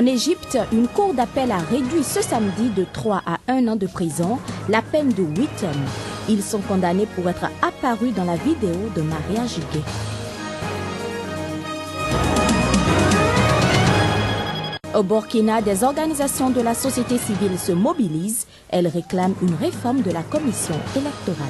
Égypte, une cour d'appel a réduit ce samedi de 3 à 1 an de prison la peine de 8 hommes. Ils sont condamnés pour être apparus dans la vidéo de mariage gay. Au Burkina, des organisations de la société civile se mobilisent. Elles réclament une réforme de la commission électorale.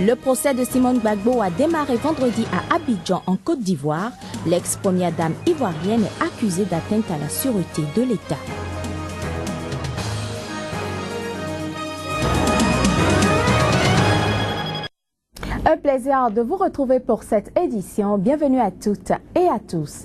Le procès de Simone Gbagbo a démarré vendredi à Abidjan, en Côte d'Ivoire. L'ex-première dame ivoirienne est accusée d'atteinte à la sûreté de l'État. Un plaisir de vous retrouver pour cette édition. Bienvenue à toutes et à tous.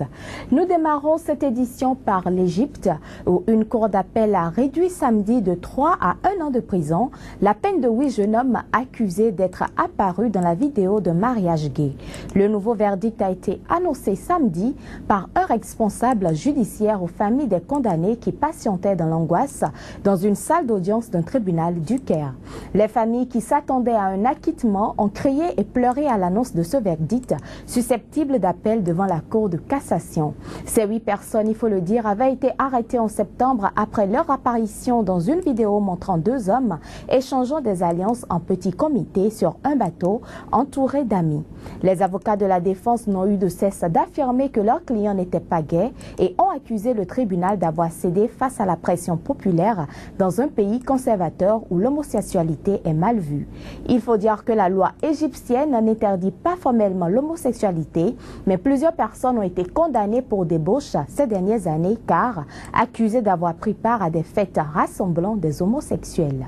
Nous démarrons cette édition par l'Égypte, où une cour d'appel a réduit samedi de 3 à 1 an de prison la peine de 8 jeunes hommes accusés d'être apparus dans la vidéo de mariage gay. Le nouveau verdict a été annoncé samedi par un responsable judiciaire aux familles des condamnés qui patientaient dans l'angoisse dans une salle d'audience d'un tribunal du Caire. Les familles qui s'attendaient à un acquittement ont crié et pleuré à l'annonce de ce verdict, susceptible d'appel devant la Cour de cassation. Ces 8 personnes, il faut le dire, avaient été arrêtées en septembre après leur apparition dans une vidéo montrant 2 hommes échangeant des alliances en petit comité sur un bateau entouré d'amis. Les avocats de la défense n'ont eu de cesse d'affirmer que leurs clients n'étaient pas gays et ont accusé le tribunal d'avoir cédé face à la pression populaire dans un pays conservateur où l'homosexualité est mal vue. Il faut dire que la loi égyptienne n'interdit pas formellement l'homosexualité, mais plusieurs personnes ont été condamnées pour débauche ces dernières années car accusées d'avoir pris part à des fêtes rassemblant des homosexuels.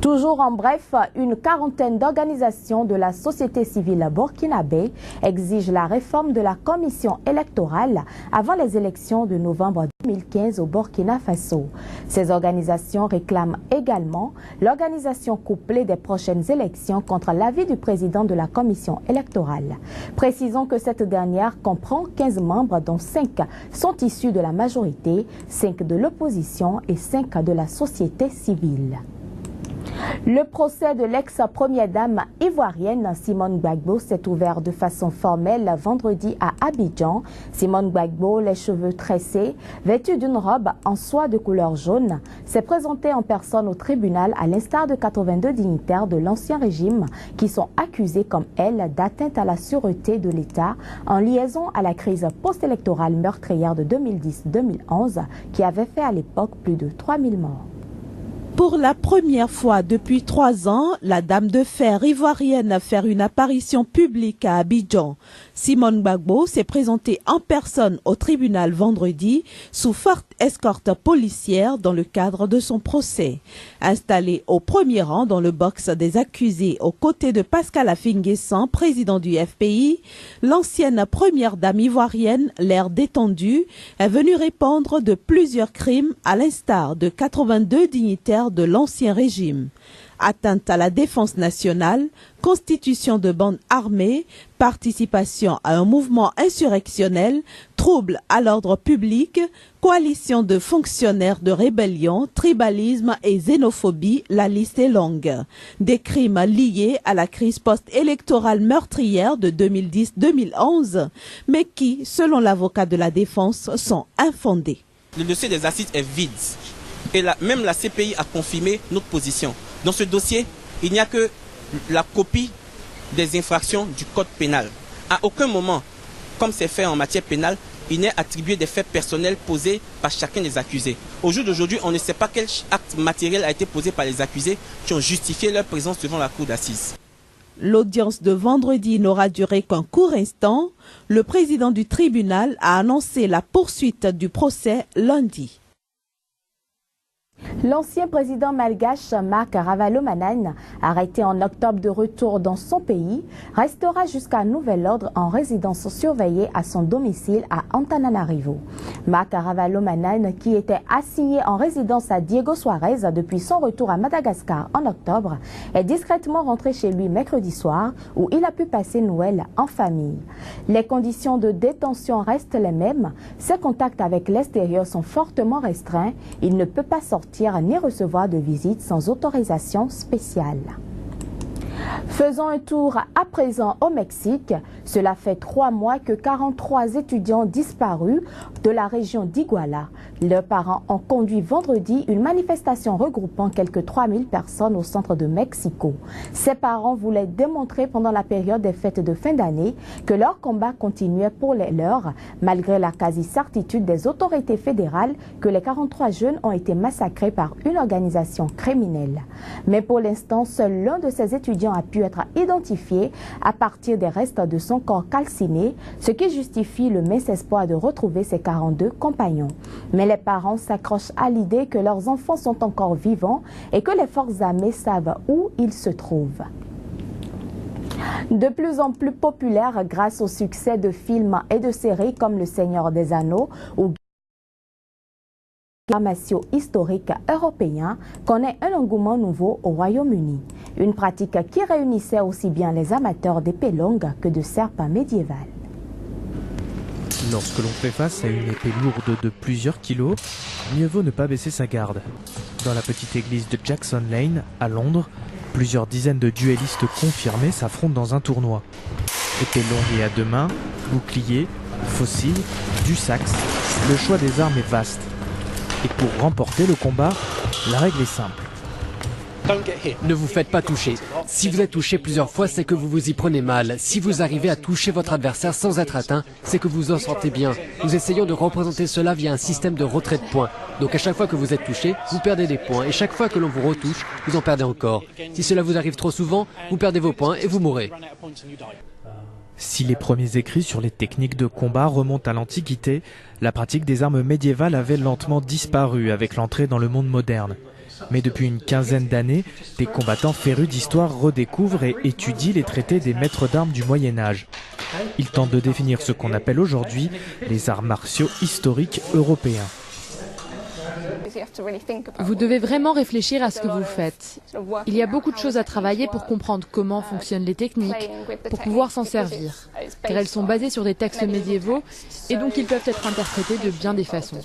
Toujours en bref, une quarantaine d'organisations de la société civile burkinabé exigent la réforme de la commission électorale avant les élections de novembre 2015 au Burkina Faso. Ces organisations réclament également l'organisation couplée des prochaines élections contre l'avis du président de la commission électorale. Précisons que cette dernière comprend 15 membres dont 5 sont issus de la majorité, 5 de l'opposition et 5 de la société civile. Le procès de l'ex-première dame ivoirienne Simone Gbagbo s'est ouvert de façon formelle vendredi à Abidjan. Simone Gbagbo, les cheveux tressés, vêtue d'une robe en soie de couleur jaune, s'est présentée en personne au tribunal à l'instar de 82 dignitaires de l'ancien régime qui sont accusés comme elle d'atteinte à la sûreté de l'État en liaison à la crise post-électorale meurtrière de 2010-2011 qui avait fait à l'époque plus de 3000 morts. Pour la première fois depuis 3 ans, la dame de fer ivoirienne a fait une apparition publique à Abidjan. Simone Gbagbo s'est présentée en personne au tribunal vendredi sous forte escorte policière dans le cadre de son procès. Installée au premier rang dans le box des accusés aux côtés de Pascal Affi-N'Guessan, président du FPI, l'ancienne première dame ivoirienne, l'air détendu, est venue répondre de plusieurs crimes à l'instar de 82 dignitaires de l'ancien régime. Atteinte à la défense nationale, constitution de bande armée, participation à un mouvement insurrectionnel, trouble à l'ordre public, coalition de fonctionnaires de rébellion, tribalisme et xénophobie, la liste est longue. Des crimes liés à la crise post-électorale meurtrière de 2010-2011, mais qui, selon l'avocat de la défense, sont infondés. Le dossier des assises est vide. Et même la CPI a confirmé notre position. Dans ce dossier, il n'y a que la copie des infractions du code pénal. À aucun moment, comme c'est fait en matière pénale, il n'est attribué des faits personnels posés par chacun des accusés. Au jour d'aujourd'hui, on ne sait pas quel acte matériel a été posé par les accusés qui ont justifié leur présence devant la cour d'assises. L'audience de vendredi n'aura duré qu'un court instant. Le président du tribunal a annoncé la poursuite du procès lundi. L'ancien président malgache Marc Ravalomanane, arrêté en octobre de retour dans son pays, restera jusqu'à nouvel ordre en résidence surveillée à son domicile à Antananarivo. Marc Ravalomanane, qui était assigné en résidence à Diego Suarez depuis son retour à Madagascar en octobre, est discrètement rentré chez lui mercredi soir où il a pu passer Noël en famille. Les conditions de détention restent les mêmes. Ses contacts avec l'extérieur sont fortement restreints. Il ne peut pas sortir ni recevoir de visites sans autorisation spéciale. Faisons un tour à présent au Mexique. Cela fait 3 mois que 43 étudiants disparus de la région d'Iguala. Leurs parents ont conduit vendredi une manifestation regroupant quelques 3000 personnes au centre de Mexico. Ces parents voulaient démontrer pendant la période des fêtes de fin d'année que leur combat continuait pour les leurs, malgré la quasi-certitude des autorités fédérales que les 43 jeunes ont été massacrés par une organisation criminelle. Mais pour l'instant, seul l'un de ces étudiants a pu être identifié à partir des restes de son corps calciné, ce qui justifie le mince espoir de retrouver ses 42 compagnons. Mais les parents s'accrochent à l'idée que leurs enfants sont encore vivants et que les forces armées savent où ils se trouvent. De plus en plus populaire grâce au succès de films et de séries comme Le Seigneur des Anneaux ou Armatio historique européen connaît un engouement nouveau au Royaume-Uni. Une pratique qui réunissait aussi bien les amateurs d'épées longues que de serpents médiévales. Lorsque l'on fait face à une épée lourde de plusieurs kilos, mieux vaut ne pas baisser sa garde. Dans la petite église de Jackson Lane, à Londres, plusieurs dizaines de duellistes confirmés s'affrontent dans un tournoi. Épée longue et à 2 mains, bouclier, fossiles, du saxe, le choix des armes est vaste. Et pour remporter le combat, la règle est simple. Ne vous faites pas toucher. Si vous êtes touché plusieurs fois, c'est que vous vous y prenez mal. Si vous arrivez à toucher votre adversaire sans être atteint, c'est que vous en sentez bien. Nous essayons de représenter cela via un système de retrait de points. Donc à chaque fois que vous êtes touché, vous perdez des points. Et chaque fois que l'on vous retouche, vous en perdez encore. Si cela vous arrive trop souvent, vous perdez vos points et vous mourrez. Si les premiers écrits sur les techniques de combat remontent à l'Antiquité, la pratique des armes médiévales avait lentement disparu avec l'entrée dans le monde moderne. Mais depuis une quinzaine d'années, des combattants férus d'histoire redécouvrent et étudient les traités des maîtres d'armes du Moyen-Âge. Ils tentent de définir ce qu'on appelle aujourd'hui les arts martiaux historiques européens. Vous devez vraiment réfléchir à ce que vous faites. Il y a beaucoup de choses à travailler pour comprendre comment fonctionnent les techniques, pour pouvoir s'en servir, car elles sont basées sur des textes médiévaux et donc ils peuvent être interprétés de bien des façons.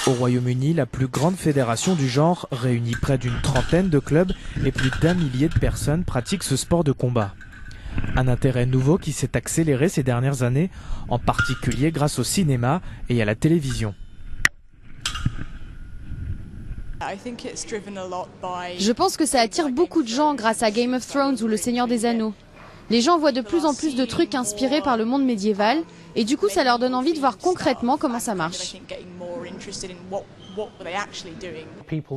Au Royaume-Uni, la plus grande fédération du genre réunit près d'une trentaine de clubs et plus d'1 millier de personnes pratiquent ce sport de combat. Un intérêt nouveau qui s'est accéléré ces dernières années, en particulier grâce au cinéma et à la télévision. Je pense que ça attire beaucoup de gens grâce à Game of Thrones ou Le Seigneur des Anneaux. Les gens voient de plus en plus de trucs inspirés par le monde médiéval et du coup ça leur donne envie de voir concrètement comment ça marche.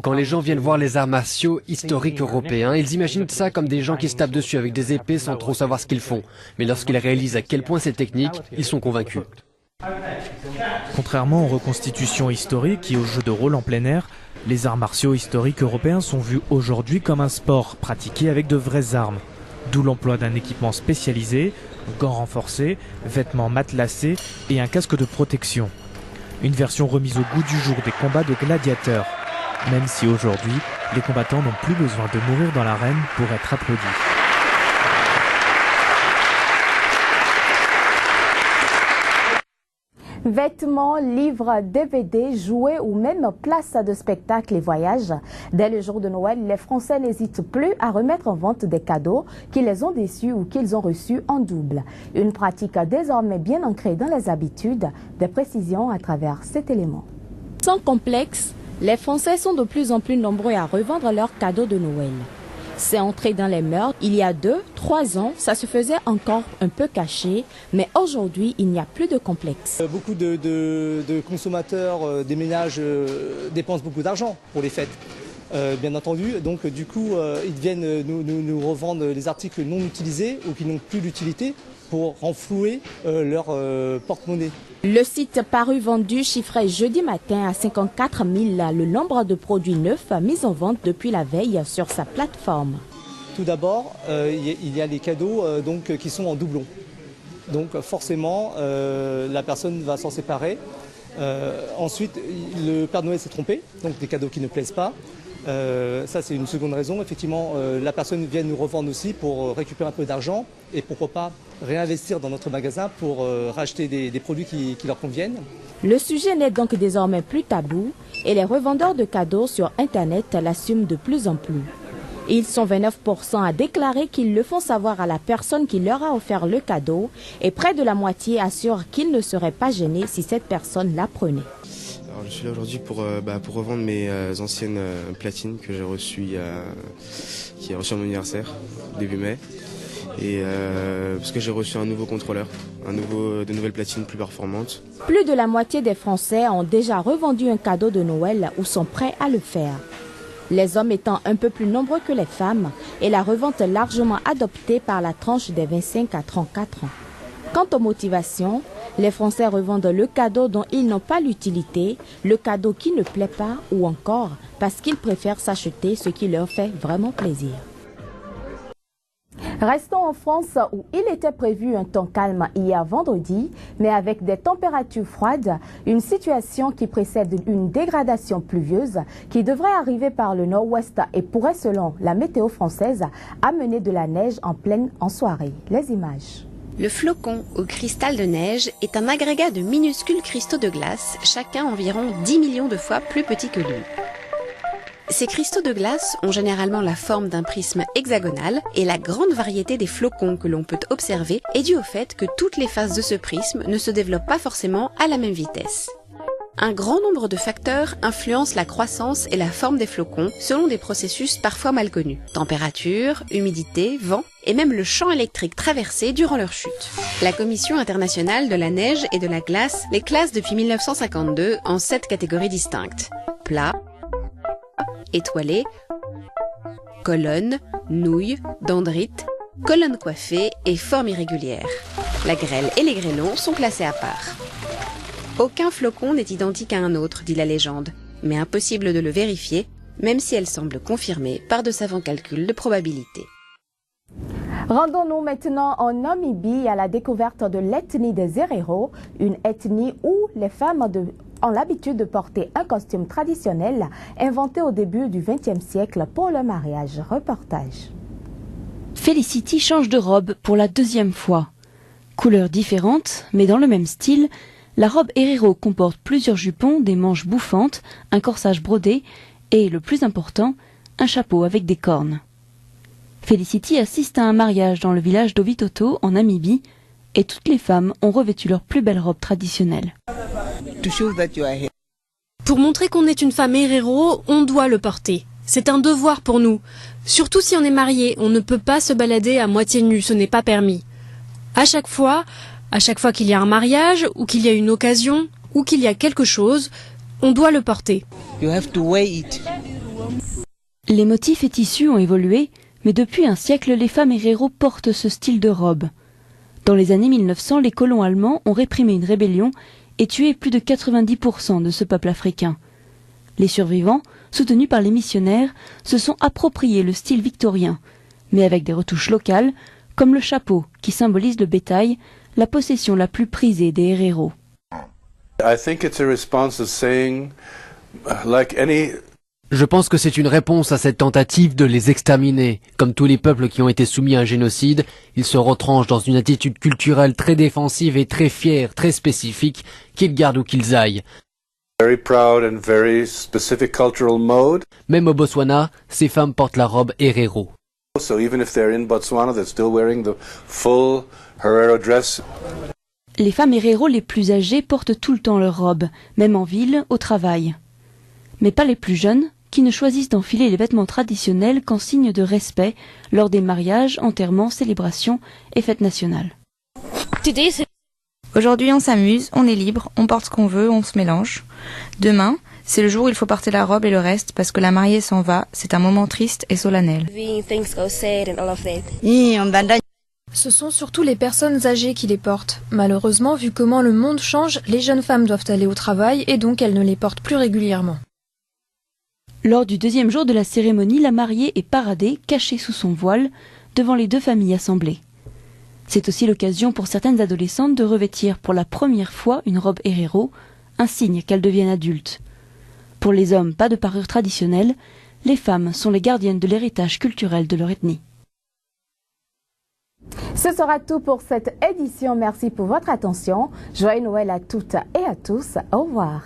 Quand les gens viennent voir les arts martiaux historiques européens, ils imaginent ça comme des gens qui se tapent dessus avec des épées sans trop savoir ce qu'ils font. Mais lorsqu'ils réalisent à quel point c'est technique, ils sont convaincus. Contrairement aux reconstitutions historiques et aux jeux de rôle en plein air, les arts martiaux historiques européens sont vus aujourd'hui comme un sport pratiqué avec de vraies armes. D'où l'emploi d'un équipement spécialisé, gants renforcés, vêtements matelassés et un casque de protection. Une version remise au goût du jour des combats de gladiateurs, même si aujourd'hui, les combattants n'ont plus besoin de mourir dans l'arène pour être applaudis. Vêtements, livres, DVD, jouets ou même places de spectacle et voyages. Dès le jour de Noël, les Français n'hésitent plus à remettre en vente des cadeaux qui les ont déçus ou qu'ils ont reçus en double. Une pratique désormais bien ancrée dans les habitudes. Des précisions à travers cet élément. Sans complexe, les Français sont de plus en plus nombreux à revendre leurs cadeaux de Noël. C'est entré dans les mœurs. Il y a 2-3 ans, ça se faisait encore un peu caché, mais aujourd'hui, il n'y a plus de complexe. Beaucoup de consommateurs, des ménages dépensent beaucoup d'argent pour les fêtes, bien entendu. Donc du coup, ils viennent nous revendre les articles non utilisés ou qui n'ont plus d'utilité pour renflouer leur porte-monnaie. Le site Paru Vendu chiffrait jeudi matin à 54 000 le nombre de produits neufs mis en vente depuis la veille sur sa plateforme. Tout d'abord, il y a les cadeaux qui sont en doublon. Donc forcément, la personne va s'en séparer. Ensuite, le Père Noël s'est trompé, donc des cadeaux qui ne plaisent pas. Ça c'est une seconde raison. Effectivement, la personne vient nous revendre aussi pour récupérer un peu d'argent et pourquoi pas réinvestir dans notre magasin pour racheter des produits qui leur conviennent. Le sujet n'est donc désormais plus tabou et les revendeurs de cadeaux sur Internet l'assument de plus en plus. Ils sont 29% à déclarer qu'ils le font savoir à la personne qui leur a offert le cadeau et près de la moitié assurent qu'ils ne seraient pas gênés si cette personne l'apprenait. Alors, je suis là aujourd'hui pour revendre mes anciennes platines que j'ai reçues qui est reçu à mon anniversaire, début mai. Et parce que j'ai reçu un nouveau contrôleur, de nouvelles platines plus performantes. Plus de la moitié des Français ont déjà revendu un cadeau de Noël ou sont prêts à le faire. Les hommes étant un peu plus nombreux que les femmes et la revente largement adoptée par la tranche des 25 à 34 ans. Quant aux motivations, les Français revendent le cadeau dont ils n'ont pas l'utilité, le cadeau qui ne plaît pas ou encore parce qu'ils préfèrent s'acheter ce qui leur fait vraiment plaisir. Restons en France où il était prévu un temps calme hier vendredi, mais avec des températures froides, une situation qui précède une dégradation pluvieuse qui devrait arriver par le nord-ouest et pourrait, selon la météo française, amener de la neige en pleine en soirée. Les images. Le flocon au cristal de neige est un agrégat de minuscules cristaux de glace, chacun environ 10 millions de fois plus petit que lui. Ces cristaux de glace ont généralement la forme d'un prisme hexagonal et la grande variété des flocons que l'on peut observer est due au fait que toutes les faces de ce prisme ne se développent pas forcément à la même vitesse. Un grand nombre de facteurs influencent la croissance et la forme des flocons selon des processus parfois mal connus. Température, humidité, vent et même le champ électrique traversé durant leur chute. La Commission internationale de la neige et de la glace les classe depuis 1952 en 7 catégories distinctes. Plat, étoilé, colonne, nouille, dendrite, colonne coiffée et forme irrégulière. La grêle et les grêlons sont classés à part. Aucun flocon n'est identique à un autre, dit la légende, mais impossible de le vérifier, même si elle semble confirmée par de savants calculs de probabilité. Rendons-nous maintenant en Namibie à la découverte de l'ethnie des Herero, une ethnie où les femmes ont l'habitude de porter un costume traditionnel inventé au début du XXe siècle pour le mariage. Reportage. Felicity change de robe pour la deuxième fois. Couleurs différentes, mais dans le même style, la robe Herero comporte plusieurs jupons, des manches bouffantes, un corsage brodé et, le plus important, un chapeau avec des cornes. Felicity assiste à un mariage dans le village d'Ovitoto, en Namibie, et toutes les femmes ont revêtu leur plus belle robe traditionnelle. Pour montrer qu'on est une femme Herero, on doit le porter. C'est un devoir pour nous. Surtout si on est marié, on ne peut pas se balader à moitié nu, ce n'est pas permis. À chaque fois qu'il y a un mariage, ou qu'il y a une occasion, ou qu'il y a quelque chose, on doit le porter. Les motifs et tissus ont évolué, mais depuis un siècle, les femmes Herero portent ce style de robe. Dans les années 1900, les colons allemands ont réprimé une rébellion et tué plus de 90% de ce peuple africain. Les survivants, soutenus par les missionnaires, se sont appropriés le style victorien, mais avec des retouches locales, comme le chapeau qui symbolise le bétail, la possession la plus prisée des Herero. Je pense que c'est une réponse à cette tentative de les exterminer. Comme tous les peuples qui ont été soumis à un génocide, ils se retranchent dans une attitude culturelle très défensive et très fière, très spécifique, qu'ils gardent où qu'ils aillent. Même au Botswana, ces femmes portent la robe Herero. Les femmes Herero les plus âgées portent tout le temps leur robe, même en ville, au travail. Mais pas les plus jeunes, qui ne choisissent d'enfiler les vêtements traditionnels qu'en signe de respect lors des mariages, enterrements, célébrations et fêtes nationales. Aujourd'hui on s'amuse, on est libre, on porte ce qu'on veut, on se mélange. Demain, c'est le jour où il faut porter la robe et le reste parce que la mariée s'en va, c'est un moment triste et solennel. Ce sont surtout les personnes âgées qui les portent. Malheureusement, vu comment le monde change, les jeunes femmes doivent aller au travail et donc elles ne les portent plus régulièrement. Lors du deuxième jour de la cérémonie, la mariée est paradée, cachée sous son voile, devant les deux familles assemblées. C'est aussi l'occasion pour certaines adolescentes de revêtir pour la première fois une robe Herero, un signe qu'elles deviennent adultes. Pour les hommes, pas de parure traditionnelle, les femmes sont les gardiennes de l'héritage culturel de leur ethnie. Ce sera tout pour cette édition. Merci pour votre attention. Joyeux Noël à toutes et à tous. Au revoir.